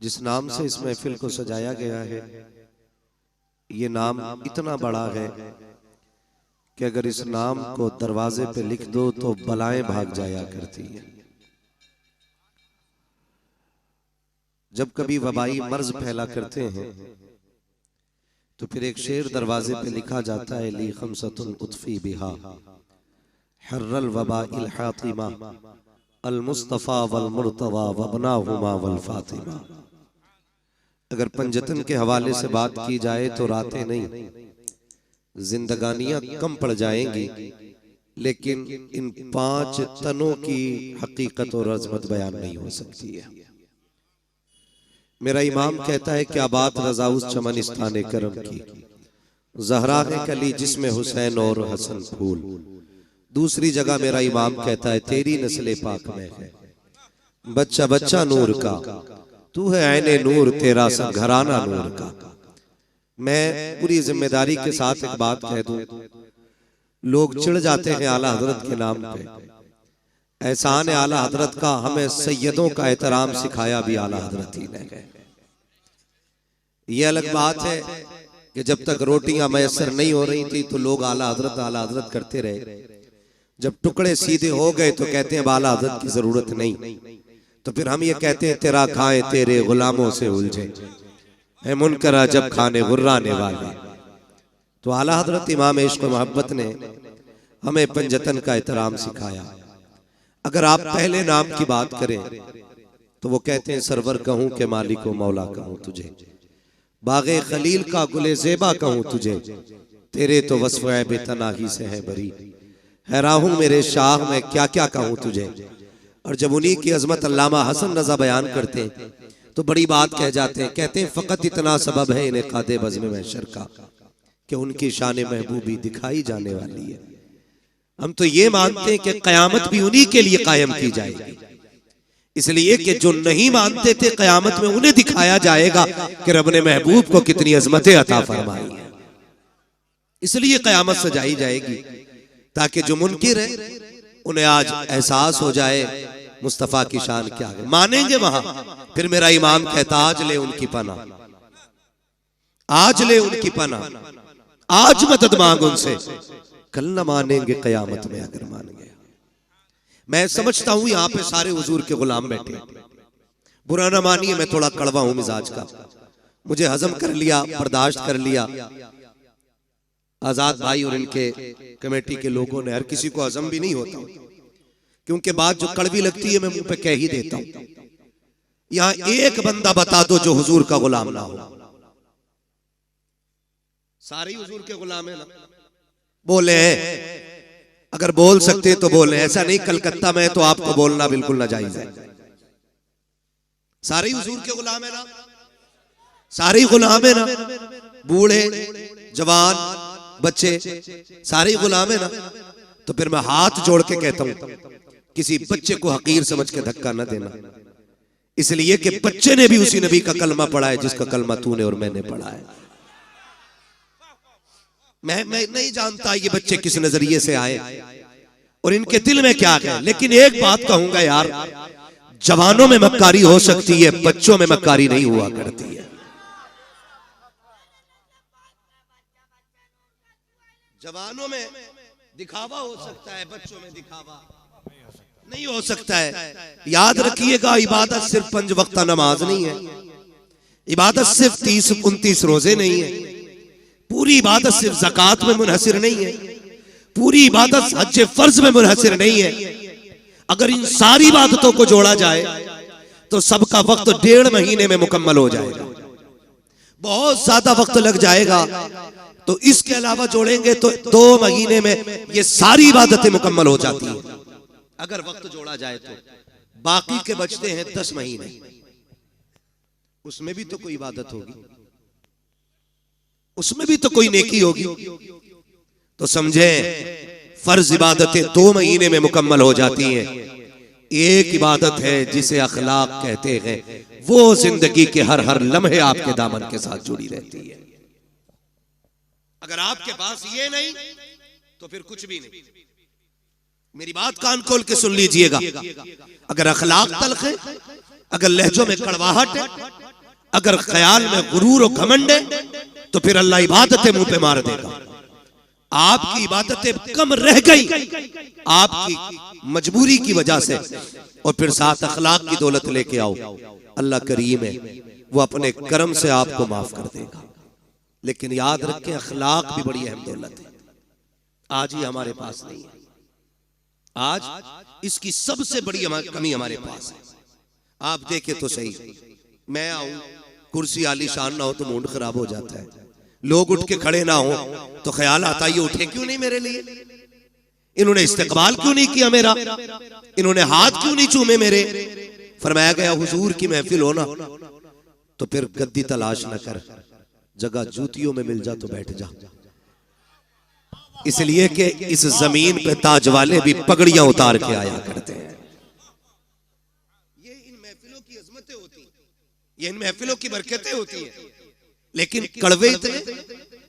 जिस नाम से इस महफिल को सजाया गया है, ये नाम इतना बड़ा है कि अगर इस नाम को दरवाजे पे लिख दो तो बलाएं भाग जाया करती हैं। जब कभी वबाई मर्ज फैला करते हैं तो फिर एक शेर दरवाजे पे लिखा जाता है, ली खमसतुन उतफी बिहा हर्रल वबाइल हातिमा अल मुस्तफा वल मुर्तवा वबनाहुमा वल फातिमा। अगर पंजतन के हवाले से बात की जाए तो रातें नहीं, जिंदगानियां कम पड़ जाएंगी, लेकिन इन 5 तनों की हकीकत और अजमत बयान नहीं हो सकती है। मेरा इमाम कहता है क्या बात रजा उस चमनिस्तान करम की, जहरा है कली जिसमें हुसैन और हसन फूल। दूसरी जगह मेरा इमाम कहता है तेरी नस्ले पाक में है बच्चा बच्चा नूर का, तू है ऐने नूर तेरा सब घराना नूर का। मैं पूरी जिम्मेदारी के साथ एक बात कह दूं, लोग चिढ़ जाते हैं आला हजरत के नाम पे। एहसान आला हजरत का हमें सैयदों का एहतराम सिखाया भी आला हजरत ही ने है। ये अलग बात है कि जब तक रोटियां मैसर नहीं हो रही थी तो लोग आला हजरत करते रहे। जब टुकड़े सीधे हो गए तो कहते हैं आला हजरत की जरूरत नहीं, तो फिर हम ये कहते हैं तेरा खाए तेरे गुलामों से उलझे है मुनकरा जब खाने गुर्राने वाले। तो आला हजरत इमाम इश्क मोहब्बत ने हमें पंजतन का एहतराम सिखाया। अगर आप पहले नाम की बात करें तो वो कहते हैं सरवर कहूं के मालिक मौला कहूं तुझे, बागे खलील का गुले ज़ेबा कहूं तुझे, तेरे तो वस्फ़ बेतनाही से है बरी, हैरान हूं मेरे शाह में क्या क्या कहूं तुझे। और जब उन्हीं की अजमत अल्लामा हसन रजा बयान करते हैं तो बड़ी बात कह जाते हैं, कहते हैं फकत इतना सबब है इन्हें कादे बज़्म महशर का कि उनकी शान महबूबी दिखाई जाने वाली है। हम तो ये मानते हैं कि कयामत भी उन्हीं के लिए कायम की जाएगी, इसलिए कि जो नहीं मानते थे कयामत में उन्हें दिखाया जाएगा कि रब ने महबूब को कितनी अजमतें अता फरमाई है। इसलिए कयामत सजाई जाएगी ताकि जो मुनकिर है उन्हें आज एहसास हो जाए मुस्तफा की शान क्या है, मानेंगे वहां। फिर मेरा इमाम कहता आज ले उनकी पना, आज ले उनकी पना, आज मदद मांग उनसे, कल न मानेंगे कयामत में अगर मान गया। मैं समझता हूं यहां पे सारे हुजूर के गुलाम बैठे, बुरा ना मानिए मैं थोड़ा कड़वा हूं मिजाज का, मुझे हजम कर लिया, बर्दाश्त कर लिया। आजाद भाई और इनके कमेटी के लोगों ने, हर किसी को हजम भी नहीं होता क्योंकि बात जो कड़वी लगती है मैं मुंह पे कह ही देता हूं। यहां एक बंदा बता दो जो हुजूर का गुलाम ना हो। सारे हुजूर के गुलाम है ना, बोले हैं, अगर बोल सकते तो बोले, ऐसा नहीं कलकत्ता में तो आपको बोलना बिल्कुल नाजायज है। सारे हुजूर के गुलाम है ना, सारे गुलाम है ना, बूढ़े जवान बच्चे सारे गुलाम है ना। तो फिर मैं हाथ जोड़ के कहता हूं किसी बच्चे को हकीर समझ के धक्का न देना, इसलिए कि बच्चे ने भी उसी नबी का कलमा पढ़ा है जिसका कलमा तूने और मैंने पढ़ा है। मैं नहीं जानता ये बच्चे किस नजरिए से आए और इनके दिल में क्या है, लेकिन एक बात कहूंगा यार, जवानों में मक्कारी हो सकती है, बच्चों में मक्कारी नहीं हुआ करती है। जवानों में दिखावा हो सकता है, बच्चों में दिखावा नहीं हो सकता है। याद रखिएगा इबादत सिर्फ 5 वक्त नमाज नहीं है, इबादत सिर्फ 30-29 रोजे नहीं है, पूरी इबादत सिर्फ ज़कात में मुनहसिर नहीं है, पूरी इबादत हज फर्ज में मुनहसिर नहीं है। अगर इन सारी इबादतों को जोड़ा जाए तो सबका वक्त 1.5 महीने में मुकम्मल हो जाएगा, बहुत ज्यादा वक्त लग जाएगा। तो इसके अलावा जोड़ेंगे तो 2 महीने में ये सारी इबादतें मुकम्मल हो जाती हैं अगर वक्त जोड़ा जाए तो। बाकी के बचते हैं 10 महीने, उसमें भी तो कोई इबादत होगी, उसमें भी तो कोई नेकी होगी। तो समझे फर्ज इबादतें 2 महीने में मुकम्मल हो जाती हैं। एक इबादत है जिसे अखलाक कहते हैं, वो जिंदगी के हर लम्हे आपके दामन के साथ जुड़ी रहती है। अगर आपके पास ये नहीं तो फिर कुछ भी नहीं। मेरी बात कान खोल के सुन लीजिएगा, अगर अखलाक तल्ख है, अगर लहजों में कड़वाहट है, अगर ख्याल में गुरूर और घमंड है तो फिर अल्लाह इबादतें मुंह पे मार देगा। आपकी इबादतें कम रह गई आपकी मजबूरी की वजह से, और फिर साथ अखलाक की दौलत लेके आओ, अल्लाह करीम है, वो अपने करम से आपको माफ कर देगा। लेकिन याद रखें, अखलाक भी बड़ी अहम दौलत है। आज ही हमारे पास नहीं है, आज इसकी सबसे बड़ी कमी हमारे पास है। आप देखें तो सही, मैं आऊं, कुर्सी आलीशान ना हो तो मूड खराब हो जाता है, लोग उठ के खड़े ना हो तो ख्याल आता ये उठे क्यों नहीं मेरे लिए, इन्होंने इस्तकबाल क्यों नहीं किया मेरा, इन्होंने हाथ क्यों नहीं चूमे मेरे। फरमाया गया हुजूर की महफिल हो ना तो फिर गद्दी तलाश न कर, जगह जूतियों में मिल जा तो बैठ जा। इसलिए कि इस जमीन पे ताज वाले भी पगड़ियां उतार के आया करते हैं। ये इन महफिलों की अजमतें होती हैं, ये इन महफिलों की बरकतें होती हैं, लेकिन कड़वे इतने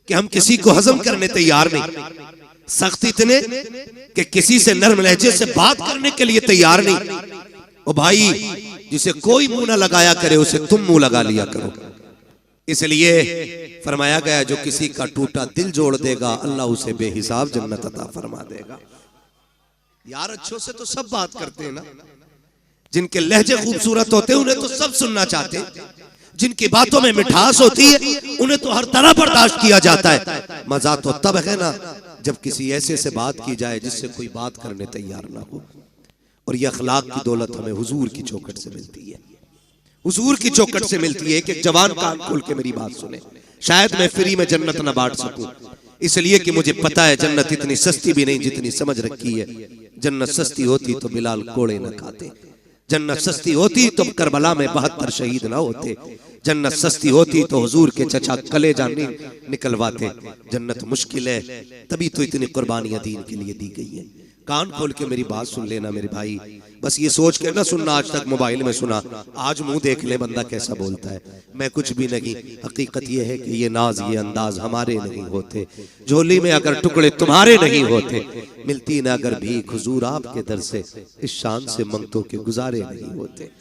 कि हम किसी को हजम करने तैयार नहीं, सख्त इतने कि किसी से नर्म लहजे से बात करने के लिए तैयार नहीं। ओ भाई, जिसे कोई मुंह ना लगाया करे उसे तुम मुंह लगा लिया करो। इसलिए फरमाया गया जो किसी का टूटा दिल जोड़ देगा अल्लाह उसे बेहिसाब जन्नत अता फरमा देगा। यार अच्छों से तो सब बात करते हैं ना, जिनके लहजे खूबसूरत होते हैं उन्हें तो सब सुनना चाहते हैं, जिनकी बातों में मिठास होती है उन्हें तो हर तरह बर्दाश्त किया जाता है। मजा तो तब है ना जब किसी ऐसे से बात की जाए जिससे कोई बात करने तैयार ना हो। और ये अखलाक की दौलत हमें हुजूर की चौखट से मिलती है, हुजूर की चौखट से मिलती है। एक जवान कान खोल के मेरी बात सुने, शायद मैं फ्री में जन्नत ना बांट सकूं, इसलिए कि मुझे पता है जन्नत इतनी सस्ती भी नहीं जितनी समझ रखी है। जन्नत सस्ती होती तो बिलाल कोड़े न खाते, जन्नत सस्ती होती तो करबला में 72 शहीद ना होते, जन्नत सस्ती होती तो हुजूर के चचा कलेजा निकलवाते। जन्नत मुश्किल है तभी तो इतनी कुर्बानियां दीन के लिए दी गई है। कान खोल के मेरी बात सुन लेना मेरे भाई, बस ये सोच के ना सुनना आज तक मोबाइल में सुना, आज मुंह देख ले बंदा कैसा बोलता है। मैं कुछ भी नहीं, हकीकत ये है कि ये नाज ये अंदाज हमारे नहीं होते, झोली में अगर टुकड़े तुम्हारे नहीं होते, मिलती ना अगर भीख हुजूर आपके दर से, इस शान से मंगतों के गुजारे नहीं होते।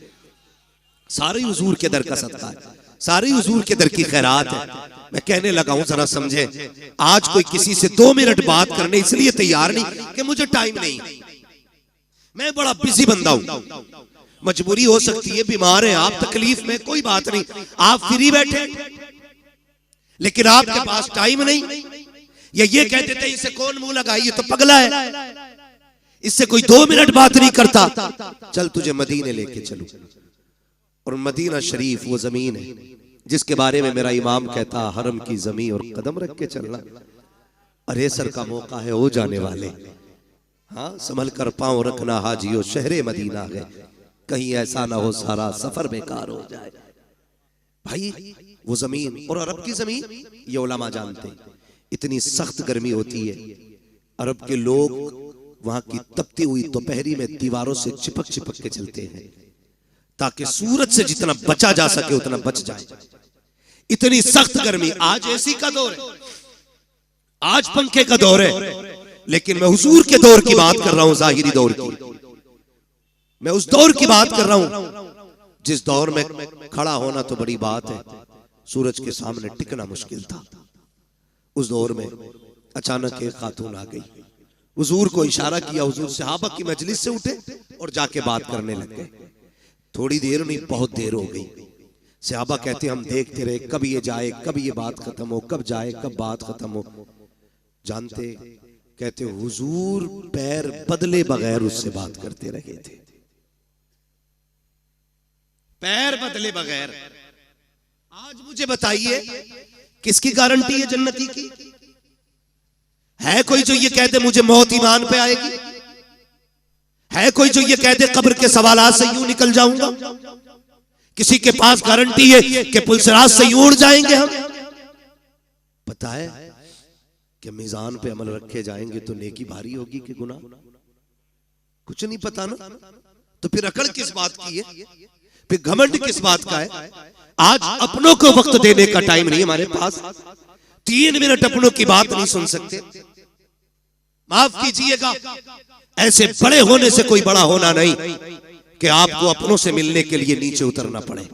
सारे हुजूर के दर का सदका है, सारी हुजूर के दर की खैरात है। मैं कहने लगा हूं जरा समझे, आज कोई किसी से 2 मिनट बात करने इसलिए तैयार नहीं कि मुझे टाइम नहीं, मैं बड़ा बिजी बंदा हूं, मजबूरी हो सकती है, बीमार है आप, तकलीफ में, कोई बात नहीं, आप फ्री बैठे, लेकिन आपके पास टाइम नहीं। या ये कहते थे इसे कौन मुंह लगाए, ये तो पगला है, इससे कोई 2 मिनट बात नहीं करता, चल तुझे मदीने लेके चलूं। और मदीना शरीफ वो जमीन है जिसके बारे में मेरा इमाम कहता, हरम की जमीन और कदम रख के चलना, अरे सर का मौका है हो जाने वाले, हाँ संभल कर पांव रखना हाजियो शहरे मदीना है, कहीं ऐसा ना हो सारा सफर बेकार हो जाए। भाई वो जमीन, और अरब की जमीन ये उलमा जानते हैं, इतनी सख्त गर्मी होती है, अरब के लोग वहां की तपती हुई दोपहरी में दीवारों से चिपक चिपक के चलते हैं ताकि सूरज से जितना बचा जा सके उतना बच जाए। इतनी सख्त गर्मी, आज एसी का दौर है, आज पंखे का दौर है, लेकिन मैं हुजूर के दौर की बात कर रहा हूं, जाहिरी दौर की, मैं उस दौर की बात कर रहा हूं जिस दौर में खड़ा होना तो बड़ी बात है, सूरज के सामने टिकना मुश्किल था। उस दौर में अचानक एक खातून आ गई, हुजूर को इशारा किया, हुजूर सहाबा की मजलिस से उठे और जाके बात करने लग गए। थोड़ी देर नहीं, बहुत देर हो गई। सहाबा कहते हम देखते रहे कब ये जाए, कब ये बात खत्म हो, कब जाए, कब बात खत्म हो। जानते, कहते हुजूर पैर बदले बगैर उससे बात करते रहे थे, पैर बदले बगैर। आज मुझे बताइए किसकी गारंटी है जन्नती की? है कोई जो ये कहते मुझे मौत ईमान पे आएगी? है कोई जो ये कहते कब्र के सवालात से यूं निकल जाऊंगा? किसी के पास गारंटी है कि पुलसराज से यूं उड़ जाएंगे हम? पता है कि मीजान पे अमल रखे जाएंगे तो नेकी भारी होगी कि गुनाह? कुछ नहीं पता ना, तो फिर अकड़ किस बात की है, फिर घमंड किस बात का है? आज अपनों को वक्त देने का टाइम नहीं हमारे पास, 3 मिनट अपनों की बात नहीं सुन सकते। माफ कीजिएगा, ऐसे बड़े होने से कोई बड़ा होना नहीं कि आपको अपनों से मिलने के लिए नीचे उतरना पड़े।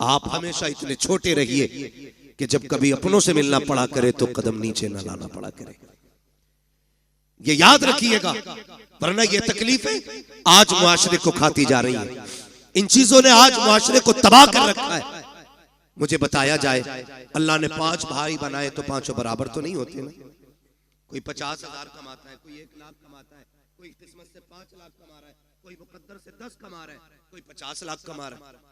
आप हमेशा इतने छोटे रहिए कि जब कभी अपनों से मिलना पड़ा करे तो कदम नीचे न लाना पड़ा करे। ये याद रखिएगा, वरना ये तकलीफें आज मुआशरे को खाती जा रही है। इन चीजों ने आज मुआशरे को तबाह कर रखा है। मुझे बताया जाए, अल्लाह ने 5 भाई बनाए तो 5 बराबर तो नहीं होते ना। कोई 50,000 कमाता है, कोई 1 लाख कमाता है, कोई किस्मत से 5 लाख कमा रहा है, कोई मुकद्दर से 10 कमा रहा है, कोई 50 लाख कमा रहा है।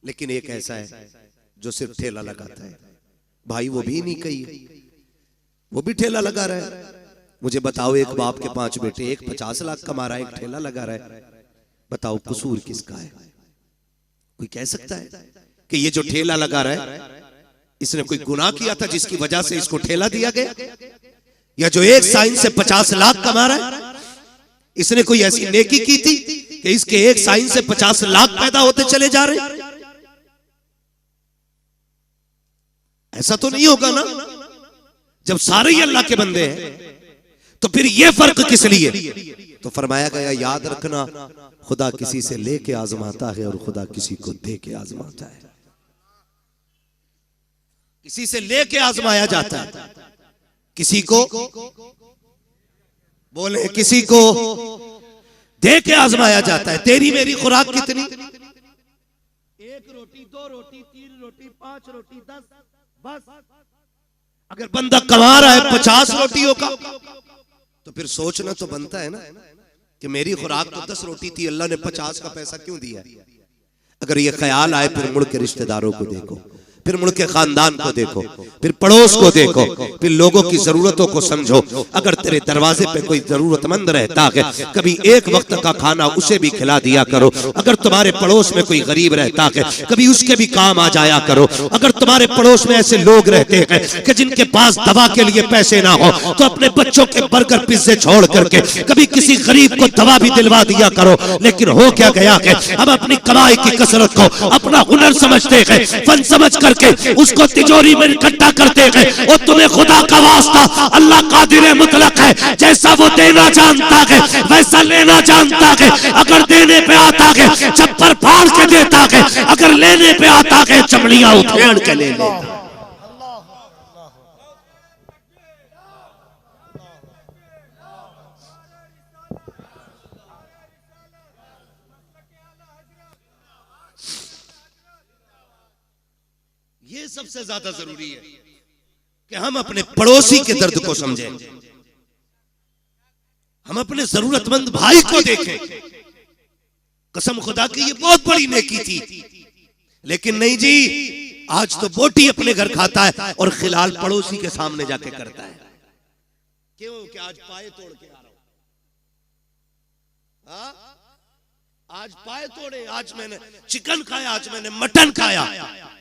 लेकिन एक ऐसा है जो सिर्फ ठेला लगाता है। भाई वो भी नहीं कही, वो भी ठेला लगा रहा है। मुझे बताओ, एक बाप के 5 बेटे, एक 50 लाख कमा रहा है, एक ठेला लगा रहा है। बताओ कसूर किसका है? कोई कह सकता है कि ये जो ठेला लगा रहा है इसने कोई गुनाह किया था जिसकी वजह से इसको ठेला दिया गया? या जो एक साइन से 50 लाख कमा रहा है इसने कोई ऐसी नेकी की थी कि इसके एक साइन से 50 लाख पैदा होते चले जा रहे? ऐसा तो नहीं होगा ना। जब सारे ही अल्लाह के बंदे हैं तो फिर ये फर्क किस लिए? तो फरमाया गया, याद रखना, खुदा किसी से लेके आजमाता है और खुदा किसी को दे के आजमाता है। किसी से लेके आजमाया जाता है, किसी को बोले, किसी को दे के आजमाया जाता है। तेरी मेरी खुराक कितनी? 1 रोटी, 2 रोटी, 3 रोटी, 5 रोटी, 10, बस। अगर बंदा कमा रहा है 50 रोटियों का तो फिर सोचना तो बनता है ना कि मेरी खुराक तो 10 रोटी थी, अल्लाह ने 50 का पैसा क्यों दिया? अगर ये ख्याल आए, फिर मुड़ के रिश्तेदारों को देखो, फिर मुड़ के खानदान को देखो, फिर पड़ोस को देखो, फिर लोगों की जरूरतों को समझो। अगर तेरे दरवाजे पे कोई जरूरतमंद रहता है, कभी एक वक्त का खाना उसे भी खिला दिया करो। अगर तुम्हारे पड़ोस में कोई गरीब रहता है, कभी उसके भी काम आ जाया करो। अगर तुम्हारे पड़ोस में ऐसे लोग रहते हैं कि जिनके पास दवा के लिए पैसे ना हो, तो अपने बच्चों के बर्गर पिज्जे छोड़ करके कभी किसी गरीब को दवा भी दिलवा दिया करो। लेकिन हो क्या गया है, हम अपनी कमाई की कसरत को अपना हुनर समझते हैं, फन समझ करके उसको तिजोरी में इकट्ठा करते हैं। और तुम्हें खुदा का वास्ता, अल्लाह कादिर मुतलक है, जैसा वो देना जानता है वैसा लेना जानता है। अगर देने पे आता है चप्पर फाड़ के देता है, अगर लेने पे आता है चमड़ियां उधेड़ के ले लेता। ये सबसे ज्यादा जरूरी है कि हम अपने पड़ोसी के दर्द को समझें, हम अपने जरूरतमंद भाई को देखें। कसम खुदा की ये बहुत बड़ी नेकी थी, लेकिन नहीं जी, आज तो बोटी अपने घर खाता है और खिलाल पड़ोसी के सामने जाके करता है। क्यों? कि आज पाए तोड़ के आ रहा हूं, आज पाए तोड़े, आज मैंने चिकन खाया, आज मैंने मटन खाया।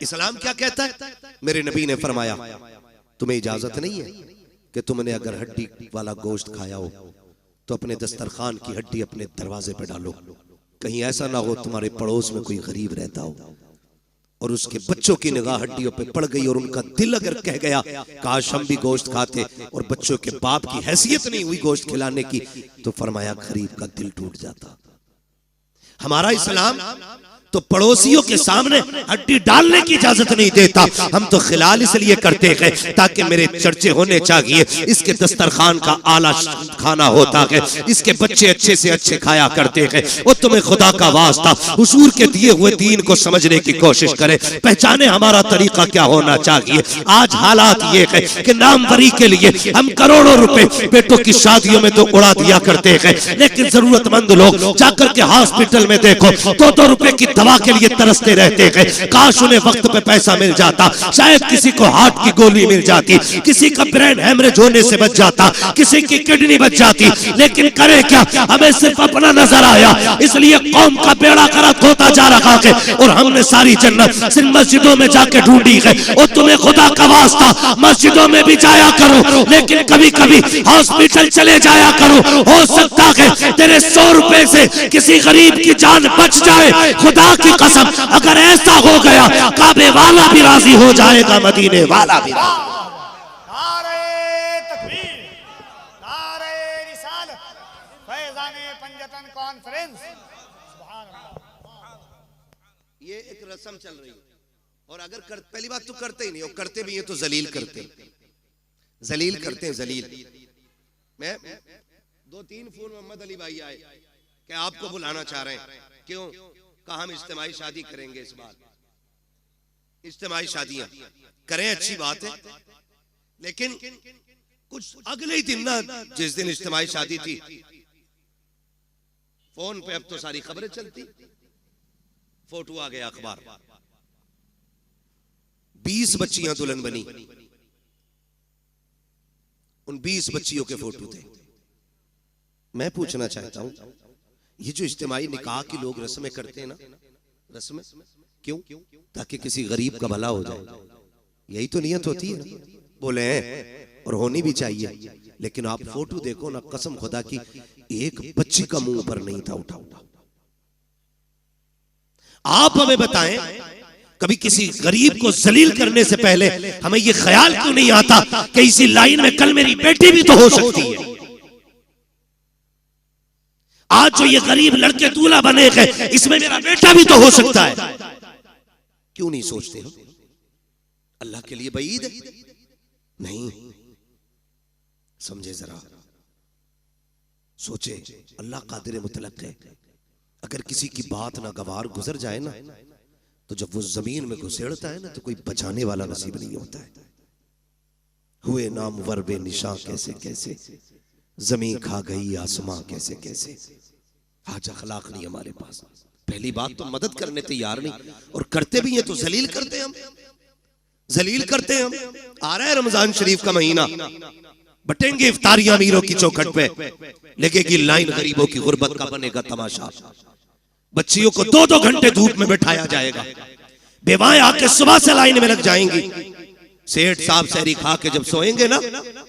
इस्लाम क्या कहता है? मेरे नबी ने फरमाया, तुम्हें इजाजत नहीं है कि तुमने अगर हड्डी वाला गोश्त खाया हो तो अपने दस्तरखान की हड्डी अपने दरवाजे पे डालो। कहीं ऐसा ना हो तुम्हारे पड़ोस में कोई गरीब रहता हो और उसके बच्चों की निगाह हड्डियों पे पड़ गई और उनका दिल अगर कह गया काश हम भी गोश्त खाते, और बच्चों के बाप की हैसियत नहीं हुई गोश्त खिलाने की, तो फरमाया गरीब का दिल टूट जाता। हमारा इस्लाम तो पड़ोसियों के सामने हड्डी डालने की इजाजत नहीं देता। हम तो खिलाल इसलिए करते हैं ताकि मेरे चर्चे होने चाहिए, इसके दस्तरखान का आला खाना होता है, इसके बच्चे अच्छे से अच्छे खाया करते हैं। और तुम्हें खुदा का वास्ता हुजूर के दिए हुए दीन को समझने की कोशिश करें, पहचाने हमारा तरीका क्या होना चाहिए। आज हालात ये है कि नामवरी के लिए हम करोड़ों रुपए बेटों की शादियों में तो उड़ा दिया करते हैं, लेकिन जरूरतमंद लोग जाकर के हॉस्पिटल में देखो 2-2 रुपए की दवा के लिए तरसते रहते हैं। काश उन्हें वक्त पे पैसा मिल जाता, शायद किसी को हार्ट की गोली मिल जाती, किसी का ब्रेन हेमरेज होने से बच जाता, किसी की किडनी बच जाती। लेकिन करे क्या, हमें सिर्फ अपना नजर आया, इसलिए कौम का बेड़ा गर्क होता जा रहा है और हमने सारी जन्नत सिर्फ मस्जिदों में जाके ढूंढी है। और तुम्हें खुदा का वास्ता मस्जिदों में भी जाया करो, लेकिन कभी कभी हॉस्पिटल चले जाया करो। हो सकता है तेरे 100 रुपए से किसी गरीब की जान बच जाए। खुदा की कसम, अगर ऐसा हो गया काबे वाला भी राजी हो जाएगा, मदीने वाला भी। नारे तकबीर, नारे रिसालत, फैज़ाने पंजतन कॉन्फ्रेंस। सुभान अल्लाह। ये एक रस्म चल रही है, और अगर पहली बात तो करते ही नहीं, और करते भी हैं तो जलील करते हैं जलील। मैं 2-3 फोन मोहम्मद अली भाई आए कि आपको बुलाना चाह रहे हैं, क्यों? कहा हम इज्तिमाई शादी करेंगे इस बार। इज्तिमाई शादियां करें, अच्छी बात है, लेकिन कुछ अगले ही दिन ना, जिस दिन इज्तिमाई शादी थी, फोन पे अब तो सारी खबरें चलती, फोटो आ गया अखबार, 20 बच्चियां दुल्हन बनी, उन 20 बच्चियों के फोटो थे। मैं पूछना चाहता हूं, ये जो इज्तिमाई निकाह की लोग रस्में करते हैं ना, रस्में क्यों? ताकि किसी गरीब का भला हो जाए, यही तो नियत होती है ना? बोले हैं और होनी भी चाहिए, लेकिन आप फोटो देखो ना, कसम खुदा की एक बच्ची का मुंह पर नहीं था उठा। आप हमें बताएं, कभी किसी गरीब को जलील करने से पहले हमें ये ख्याल क्यों नहीं आता कि इसी लाइन में कल मेरी बेटी भी तो हो सकती है? आज जो ये गरीब लड़के दूल्हा बने गए, इसमें मेरा बेटा भी तो हो सकता है। क्यों नहीं सोचते हम? अल्लाह के लिए बईद नहीं, समझे जरा, सोचे, अल्लाह कादिर मुतलक है। अगर किसी की बात ना गवार गुजर जाए ना, तो जब वो जमीन में घुसेड़ता है ना, तो कोई बचाने वाला नसीब नहीं होता है। हुए नाम वर्बे निशा कैसे कैसे, जमीन खा गई आसमां कैसे कैसे। आज अखलाक नहीं हमारे पास। पहली बात तो मदद करने तैयार नहीं, और करते भी हैं तो जलील करते हैं हम, जलील करते हैं हम। आ रहा है रमजान शरीफ का महीना, बटेंगे इफ्तारियां अमीरों की चौखट पे, लगेगी लाइन गरीबों की गुर्बत का बनेगा तमाशा। बच्चियों को 2-2 घंटे धूप में बैठाया जाएगा, बेवाएं आके सुबह से लाइन में लग जाएंगी। सेठ साहब सहरी खा के जब सोएंगे ना,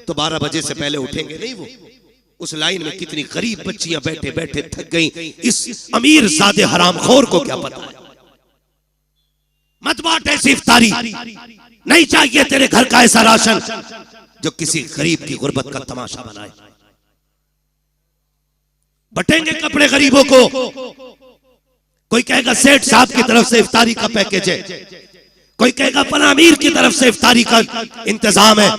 तो 12 बजे से पहले उठेंगे नहीं वो। उस लाइन में कितनी गरीब बच्चियां बैठे बैठे थक गई, इस अमीर ज़ादे हरामखोर को क्या पता है। मत बांट ऐसी इफ्तारी, नहीं चाहिए तेरे घर का ऐसा राशन जो किसी गरीब की गुर्बत का तमाशा बनाए। बटेंगे कपड़े गरीबों को, कोई कहेगा सेठ साहब की तरफ से इफ्तारी का पैकेज है, कोई कहेगा फला अमीर की तरफ से इफ्तारी का इंतजाम है,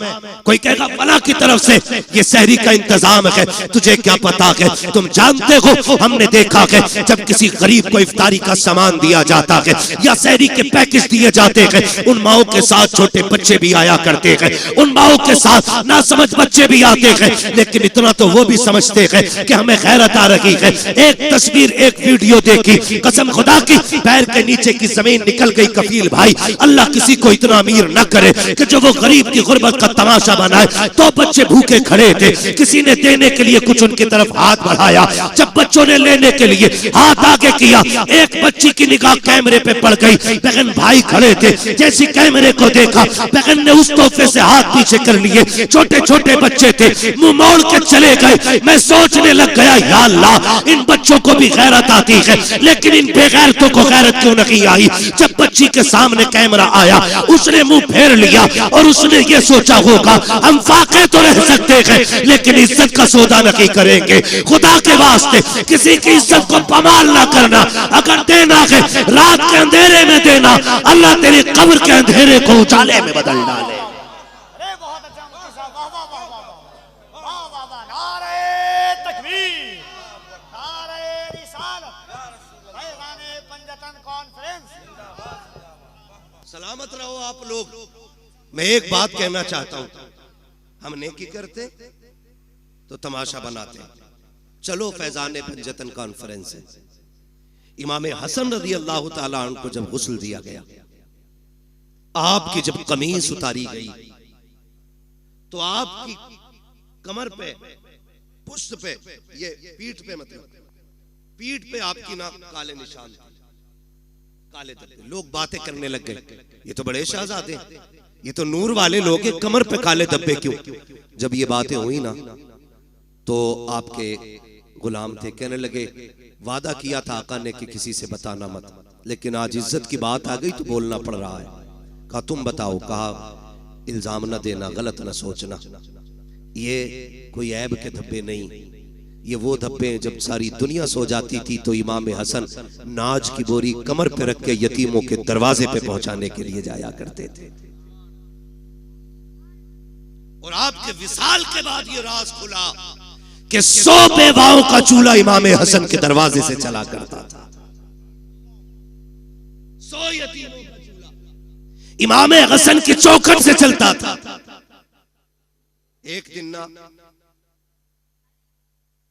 कोई कहेगा फला की तरफ से ये सहरी का इंतजाम है। तुझे क्या पता है? तुम जानते हो, हमने देखा है जब किसी गरीब को इफ्तारी का सामान दिया जाता है या सहरी के पैकेज दिए जाते हैं, उन माओं के साथ छोटे बच्चे भी आया करते हैं, उन माओं के साथ नासमझ बच्चे भी आते हैं, लेकिन इतना तो वो भी समझते हैं कि हमें गैरत आ रही है। एक तस्वीर, एक वीडियो देखी, कसम खुदा की पैर के नीचे की जमीन निकल गई। कफील भाई, अल्लाह किसी को इतना अमीर न करे कि जो वो गरीब की गुर्बत का तमाशा बनाए। तो बच्चे भूखे खड़े थे, किसी ने देने के लिए कुछ उनकी तरफ हाथ बढ़ाया, जब बच्चों ने लेने के लिए हाथ आगे किया, एक बच्ची की निगाह कैमरे पे पड़ गई। बहन भाई खड़े थे, जैसी कैमरे को देखा, बहन ने उस तोहफे से हाथ पीछे कर लिए। छोटे छोटे बच्चे थे, मुंह मोड़ के चले गए। मैं सोचने लग गया, या अल्लाह, इन बच्चों को भी गैरत आती है, लेकिन इन बेगैरतों को गैरत क्यों नहीं आई? जब बच्ची के सामने कैमरा आया, उसने मुंह फेर लिया और उसने ये सोचा होगा हम फाके तो रह सकते हैं, लेकिन इज्जत का सौदा नहीं करेंगे। खुदा के वास्ते किसी की इज्जत को पमाल ना करना। अगर देना है रात के अंधेरे में देना, अल्लाह तेरी कब्र के अंधेरे को उजाले में बदल डाले। अरे बहुत अच्छा मुफ्ती साहब, वाह वाह वाह वाह वाह वाह वाह। नारे तकबीर, नारे रिसालत, फैज़ाने पंजतन कॉन्फ्रेंस। सलामत रहो आप लोग। मैं एक बात कहना चाहता हूं, हम नेकी करते तो तमाशा बनाते। चलो फैजान पंजतन कॉन्फ्रेंस है, इमाम हसन रज़ी अल्लाह ताला अन्हु को जब गुस्ल दिया गया, आपकी जब कमीज उतारी गई, तो आपकी कमर पे, पुष्ट पे, ये पीठ पे, मतलब पीठ पे आपकी ना काले निशान थे, काले धब्बे। लोग बातें करने लग गए, ये तो बड़े शहजादे, ये तो नूर वाले लोग हैं, कमर पे काले धब्बे क्यों? जब ये बातें हुई ना, तो आपके गुलाम थे, कहने लगे वादा किया था आका ने कि किसी से बताना मत, लेकिन आज इज्जत की बात आ गई तो बोलना पड़ रहा है। कहा तुम बताओ, कहा इल्जाम न देना, गलत न सोचना, ये कोई ऐब के धब्बे नहीं, ये वो धब्बे जब सारी दुनिया सो जाती थी तो इमाम हसन नाज की बोरी कमर पे रख के यतीमों के दरवाजे पे पहुंचाने के लिए जाया करते थे। और आपके विसाल के बाद ये राज खुला कि 100 बेवाओं का चूल्हा इमाम हसन के दरवाजे से चला करता था। 100 यतीमों का चूल्हा इमाम हसन की चौखट से चलता था। एक दिन ना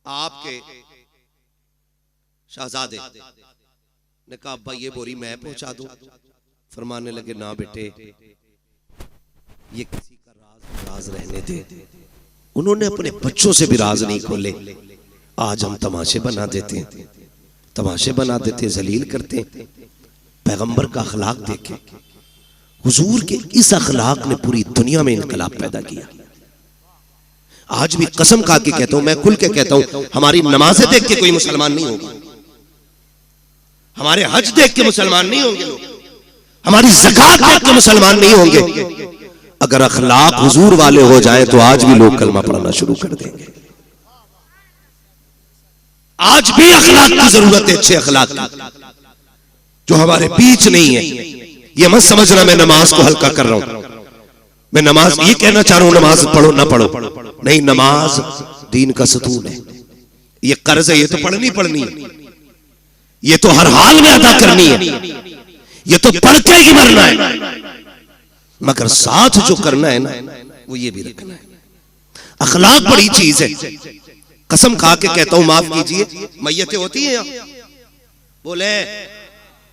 आपके शहजादे ने कहा अब्बा ये बोरी मैं पहुंचा दूं। फरमाने लगे ना बेटे, ये किसी का राज रहने दे। उन्होंने अपने बच्चों से भी राज नहीं खोले। आज हम तमाशे बना देते हैं, तमाशे बना देते, जलील करते हैं। पैगंबर का अखलाक देखे, हुजूर के इस अखलाक ने पूरी दुनिया में इनकलाब पैदा किया। आज भी कसम खा के कहता हूं, मैं खुल के कहता हूं, हमारी नमाजें देख के कोई मुसलमान नहीं होगा, हमारे हज देख के मुसलमान नहीं होंगे लोग, हमारी ज़कात देख के मुसलमान नहीं होंगे। अगर अखलाक हुजूर वाले हो जाए तो आज भी लोग कलमा पढ़ना शुरू कर देंगे। आज भी अखलाक की जरूरत है, अच्छे अखलाक की, जो हमारे बीच नहीं है। ये मत समझना मैं नमाज को हल्का कर रहा हूं, मैं नमाज ये कहना चाह रहा हूं नमाज पढ़ो ना पढ़ो, नहीं, नमाज दीन का सतून है। ये कर्ज है, ये तो पढ़नी पढ़नी है, ये तो हर हाल में अदा करनी है, ये तो पढ़ के ही मरना है। मगर साथ जो करना है ना वो ये भी रखना है। अखलाक बड़ी चीज है। कसम खा के कहता हूं, माफ कीजिए, मैयतें होती हैं यहाँ, बोले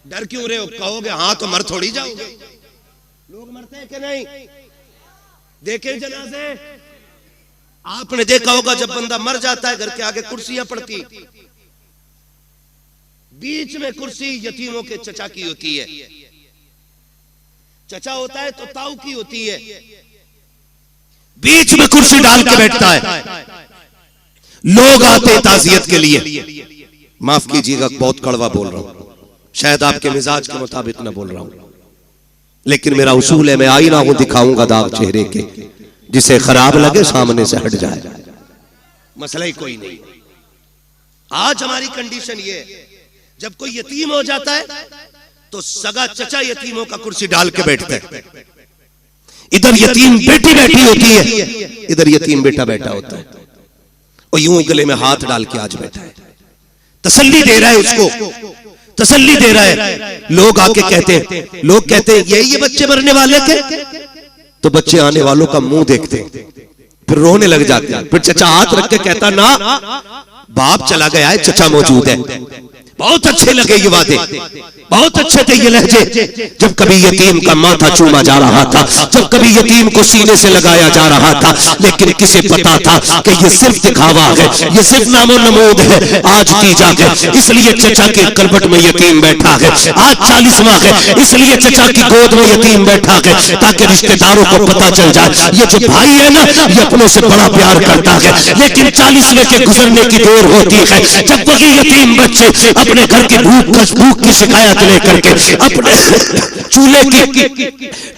डर क्यों रहे हो, कहोगे हाँ तो मर थोड़ी जाओगे। लोग मरते हैं कि नहीं? देखे जनाजे, आपने देखा होगा जब बंदा मर जाता है घर के आगे कुर्सियां पड़ती, बीच में कुर्सी यतीमों के चचा की होती है। चचा होता है तो ताऊ की होती है, बीच में कुर्सी डाल के बैठता है। लोग आते हैं ताज़ियत के लिए। माफ कीजिएगा बहुत कड़वा बोल रहा हूं, शायद आपके मिजाज के मुताबिक ना बोल रहा हूं, लेकिन मेरा उसूल है, मैं आईना हूं, दिखाऊंगा दाग चेहरे के, जिसे खराब लगे सामने से हट जाए, मसला ही कोई नहीं। आज हमारी कंडीशन ये है, जब कोई यतीम हो जाता है तो सगा चचा यतीमों का कुर्सी डाल के बैठता है। इधर यतीम बेटी बैठी होती है, इधर यतीम बेटा बैठा होता है, और यूं गले में हाथ डाल के आज बैठा है, तसल्ली दे रहा है उसको, तसल्ली दे रहा है। लोग आके कहते हैं, लोग कहते हैं ये बच्चे मरने वाले थे, तो बच्चे आने वालों का मुंह देखते हैं, फिर रोने लग जाते हैं। फिर चचा हाथ रख के कहता ना, बाप चला गया है, चचा मौजूद है। बहुत अच्छे लगे ये वादे, बहुत अच्छे थे ये लहजे। जब कभी यतीम का माथा चूमा जा रहा था, जब कभी यतीम को सीने से लगाया जा रहा था, लेकिन किसे पता था कि ये सिर्फ दिखावा है, ये सिर्फ नामो नमूद है, आज की जाके। इसलिए चचा के करबट में यतीम बैठा है, आज 40वां है, इसलिए चचा की गोद में यतीम बैठा है, ताकि रिश्तेदारों को पता चल जाए ये जो भाई है ना, ये अपनों से बड़ा प्यार करता है। लेकिन 40वें के गुजरने की देर होती है, जब वही यतीम बच्चे अपने घर की भूख की शिकायत लेकर के, अपने चूल्हे की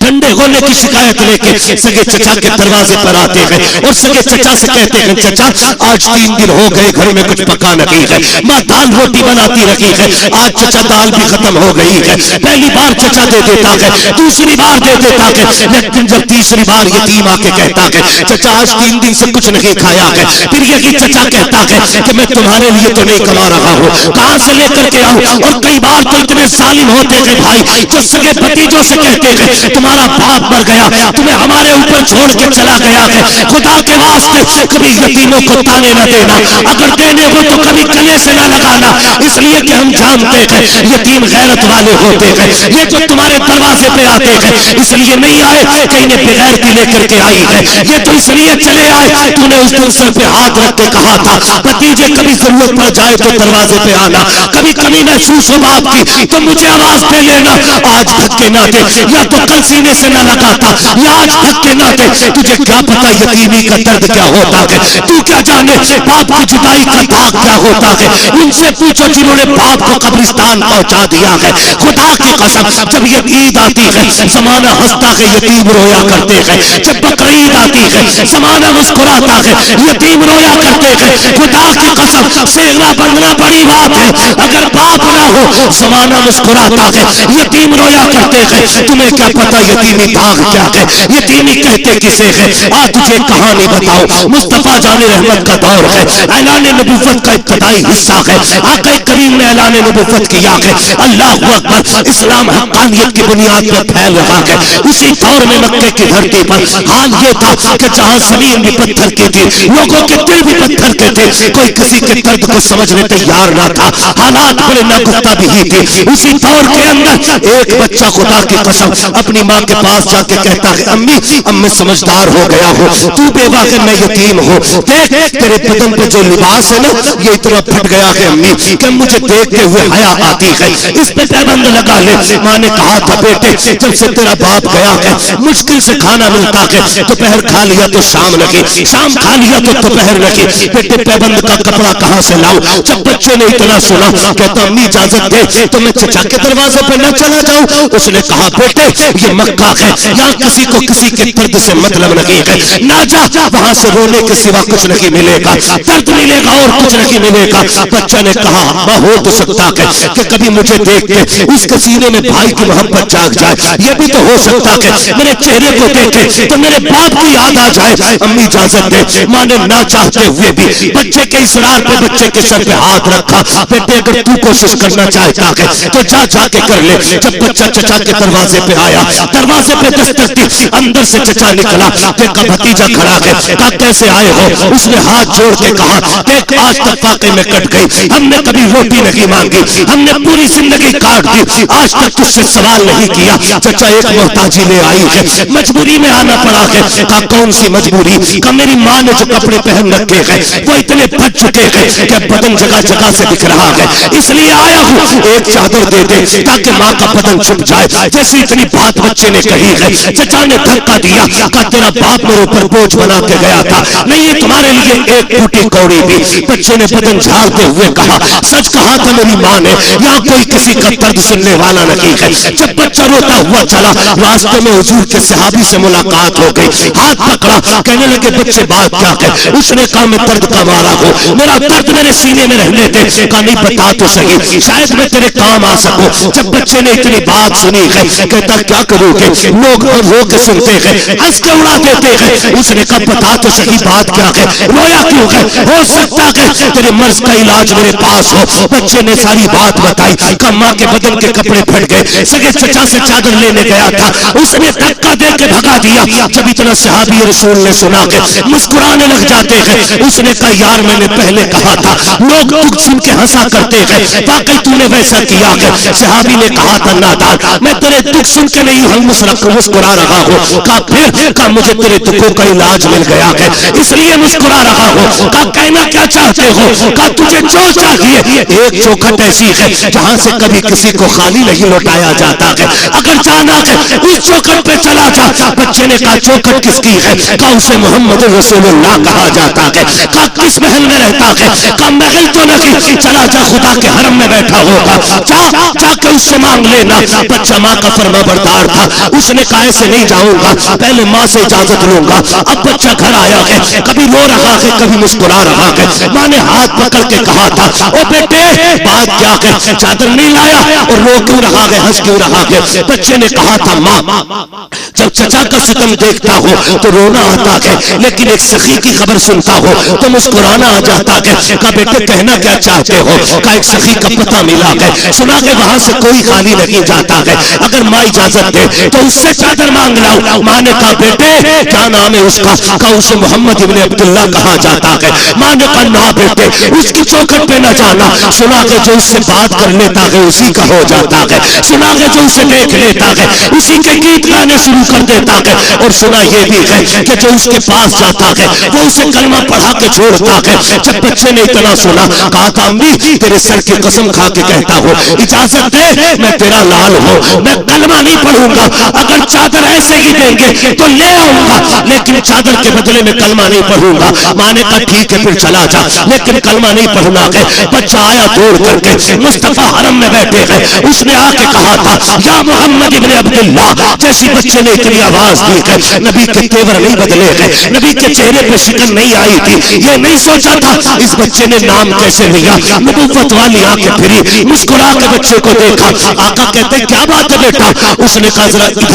ठंडे होने की शिकायत लेकर सगे चचा के दरवाजे पर आते हैं, और सगे चचा से कहते हैं चचा आज 3 दिन हो गए घर में कुछ पका नहीं है, माँ दाल रोटी बनाती रही है, आज चचा दाल भी खत्म हो गई है। पहली बार चचा दे देता है, दूसरी बार दे देता है, लेकिन जब तीसरी बार यतीम आके कहता है चचा आज 3 दिन से कुछ नहीं खाया है, फिर यही चचा कहता है कि मैं तुम्हारे लिए तो नहीं कमा रहा हूँ, कहां से लेकर के आऊं। और कई बार तो इतने जालिम होते हैं भाई, जो सगे भतीजों से कहते हैं तुम्हारा बाप मर गया, तुम्हें हमारे ऊपर छोड़ के चला गया है, खुदा के वास्ते कभी यतीमों को ताने न देना, अगर देने हो तो कभी गले से न लगाना, इसलिए कि हम जानते हैं यतीम गैरत वाले होते हैं। ये जो तुम्हारे दरवाजे पे आते हैं इसलिए नहीं आए कि इन्हें बेगैरती लेकर के आई है, ये तो इसलिए चले आए तूने उस दिन सर पे हाथ रख के कहा था भतीजे कभी जरूरत पड़ जाए तो दरवाजे पे आना, कभी कमी महसूस हो बाप की तो मुझे आवाज दे लेना, आज धक्के ना दे, या तो कल सीने से ना लगाता, या आज धक्के ना दे। तुझे क्या पता यतीमी का दर्द क्या होता है, तू क्या जाने बाप की जुदाई का दाग क्या होता है। उनसे पूछो जिन्होंने बाप को कब्रिस्तान पहुंचा दिया है। खुदा की कसम, जब ये ईद आती है जमाना हंसता है, यतीम रोया करते हैं। जब बकरीद आती है जमाना मुस्कुराता है, यतीम रोया करते हैं। खुदा की कसम, सेहरा बंधना बड़ी बात है, अगर बाप ना हो जमाना मुस्कुराता है, यतीम रोया करते हैं। तुम्हें क्या पता यतीमी दाग क्या है, यतीमी कहते किसे है। आज तुझे कहानी बताओ, मुस्तफा जाने रहमत का दौर है, ऐलान नबुव्वत का इब्तिदाई हिस्सा है। आका करीम ने ऐलान नबुव्वत किया है, अल्लाह अकबर, इस्लाम हक़ानियत की बुनियाद पर फैल रहा है। उसी दौर में मक्के की धरती पर हाल ये था कि जहां जमीन भी पत्थर की थी, लोगों के दिल भी पत्थर के थे, कोई किसी के दर्द को समझने तैयार ना था, हालात बड़े नागुफ्ता भी ही थे। उसी दौर के अंदर एक बच्चा खुदा की कसम अपनी माँ के पास जाके कहता है, अम्मी अब मैं समझदार हो गया हूँ, तू बेवा है मैं यतीम हूँ, देख तेरे बदन पे जो लिबास है ना ये इतना फट गया है अम्मी कि मुझे देखते हुए हया आती है, इस पे पैबंद लगा ले। माँ ने कहा था बेटे जब से तेरा बाप गया है मुश्किल से खाना मिलता है, दोपहर खा लिया तो शाम लगी, शाम खा लिया तो दोपहर लगी, बेटे पैबंद का कपड़ा कहाँ से लाऊं। जब बच्चे ने इतना सुना कहता अम्मी इजाजत दे तो मैं चचा के दरवाजे पे न चला जाऊं। उसने कहा बेटे ये मक्का है, यहाँ किसी को किसी के दर्द से मतलब नहीं है, ना जा, वहां से रोने के सिवा कुछ नहीं मिलेगा, दर्द मिलेगा और कुछ नहीं मिलेगा। बच्चा ने कहा माँ हो तो सकता है कि कभी मुझे देख के उसके सीने में भाई की मोहब्बत जाग जाए, ये भी तो हो सकता है मेरे चेहरे को देखे तो मेरे बाप की याद आ जाए। अम्मी इजाजत दे। माँ ने ना चाहते हुए भी बच्चे के इसरार पे बच्चे के सर पे हाथ रखा, बेटे अगर तू कोशिश करना चाहता है तो जा जाके कर ले। जब बच्चा चचा के दरवाजे पे आया, दरवाजे पे दस्तक दी, अंदर से चचा निकला, देखा भतीजा खड़ा है, कहा कैसे आए हो। उसने हाथ जोड़ के कहा देख आज तक वाकई में कट गई, हमने कभी रोटी नहीं मांगी, हमने पूरी जिंदगी काट दी, आज तक तुझसे सवाल नहीं किया। चचा एक मोहताजी ले आई है, मजबूरी में आना पड़ा है। कहा कौन सी मजबूरी। कहा मेरी माँ ने जो कपड़े पहन रखे हैं वो इतने फट चुके हैं कि बदन जगह जगह से दिख रहा है, इसलिए आया हूँ एक चादर दे दे ताकि माँ का बदन छुप जाए। जैसे इतनी बात बच्चे ने कही है, चचा ने धक्का दिया, कहा तेरा बाप मेरे ऊपर बोझ बना के गया था, नहीं ये तुम्हारे लिए एक फूटी कौड़ी थी। बच्चे ने बदन झाड़ते हुए कहा सच कहा था मेरी माँ ने, यहाँ कोई किसी का दर्द सुनने वाला नहीं है। जब बच्चा रोता हुआ चला, रास्ते में हुजूर के सहाबी से मुलाकात हो गई, हाथ पकड़ा, कहने लगे बच्चे बात क्या है। उसने कहा मैं दर्द का मारा हूँ, मेरा दर्द मेरे सीने में रहने दे। कहा नहीं बता तो सही, शायद मैं तेरे काम आ सकूं। जब बच्चे ने इतनी बात सुनी है, कहता क्या करोगे, लोग रो के सुनते हैं, हंस के उड़ा देते हैं। उसने कहा बता तो सही बात क्या है, रोया क्यों है, हो सकता है तेरे मर्ज का इलाज मेरे पास हो। बच्चे ने सारी बात बताई। कहा माँ के बदन के कपड़े फट गए, सगे चचा से चादर लेने गया था, उसने धक्का दे के भगा दिया। जब इतना सहाबी रसूल ने सुना के मुस्कुराने लग जाते हैं। उसने कहा यार मैंने पहले कहा था, लोग दुख सुन के हंसा करते हैं, वाकई तूने वैसा किया है। सहाबी ने कहा था नादान, मैं तेरे दुख सुन के नहीं मुस्कुरा रहा हूँ। कहा फिर, कहा मुझे तेरे दुखों का इलाज मिल गया है इसलिए मुस्कुरा रहा हूँ। कहा कहना क्या चाहते हो। कहा तुझे जो चाहिए। एक चौखट ऐसी है जहाँ से कभी किसी को खाली नहीं लौटाया जाता है, अगर जाना है उस चौखट पे चला जा। बच्चे ने कहा चौखट किसकी है। कहा उसे मोहम्मद रसूलुल्लाह कहा जाता है। कहा किस महल में रहता है। कहा महल तो नहीं, चला जा खुदा के हरम में बैठा होगा, जा जाके उससे मांग लेना। बच्चा माँ का फरमाबरदार था, उसने कहा ऐसे नहीं जाऊंगा, पहले माँ से इजाजत लूंगा। अब बच्चा घर आया है, कभी रो रहा है कभी मुस्कुरा रहा है। माँ ने हाथ पकड़ के कहा था ओ बेटे बात क्या है, चादर नहीं लाया और रो क्यों रहा है, हंस क्यों रहा है। बच्चे ने कहा था माँ जब चचा का सितम देखता हो तो रोना आता है, लेकिन एक सखी की खबर सुनता हो तो मुस्कुराना आ जाता है। कहा बेटे कहना क्या चाहते हो। कहा एक सखी का पता मिला है, सुना के वहां से कोई खाली नहीं जाता है, अगर माँ इजाजत दे तो उससे चादर मांग लाऊं। माँ ने कहा बेटे क्या नाम है उसका? कहा उसे मोहम्मद इब्ने अब्दुल्लाह कहा जाता है। माँ ने कहा ना बेटे उसकी चौखट पे न जाना। सुना के जो उससे बात कर लेता है उसी का हो जाता है। सुना के जो उसे देख लेता है उसी के गीत गाने शुरू कर देता है। और सुना ये भी है कि जो उसके पास जाता है वो उसे कलमा पढ़ा के छोड़ता है। जब बच्चे ने इतना सुना कहा था अम्मी तेरे सर की कसम खा के कहता हूँ इजाजत दे मैं तेरा लाल हूँ, मैं कलमा नहीं पढ़ूंगा। अगर चादर ऐसे ही देंगे तो ले आऊंगा, लेकिन चादर के बदले में कलमा नहीं पढ़ूंगा। माँ ने कहा ठीक है फिर चला जा, लेकिन कलमा नहीं पढ़ना है। बच्चा आया दौड़ करके मुस्तफा हरम में बैठे हैं। उसने आके कहा था या मोहम्मद इब्ने अब्दुल्लाह। जैसी बच्चे ने इतनी आवाज दी है नबी के तेवर नहीं बदले हैं, नबी के चेहरे पे शिकन नहीं आई थी। ये नहीं सोचा था इस बच्चे ने नाम कैसे लिया। नबुव्वत वाली आंखें फिरी, मुस्कुरा के बच्चे को देखा। आका कहते क्या बात है बेटा? उसने कहा जरा इधर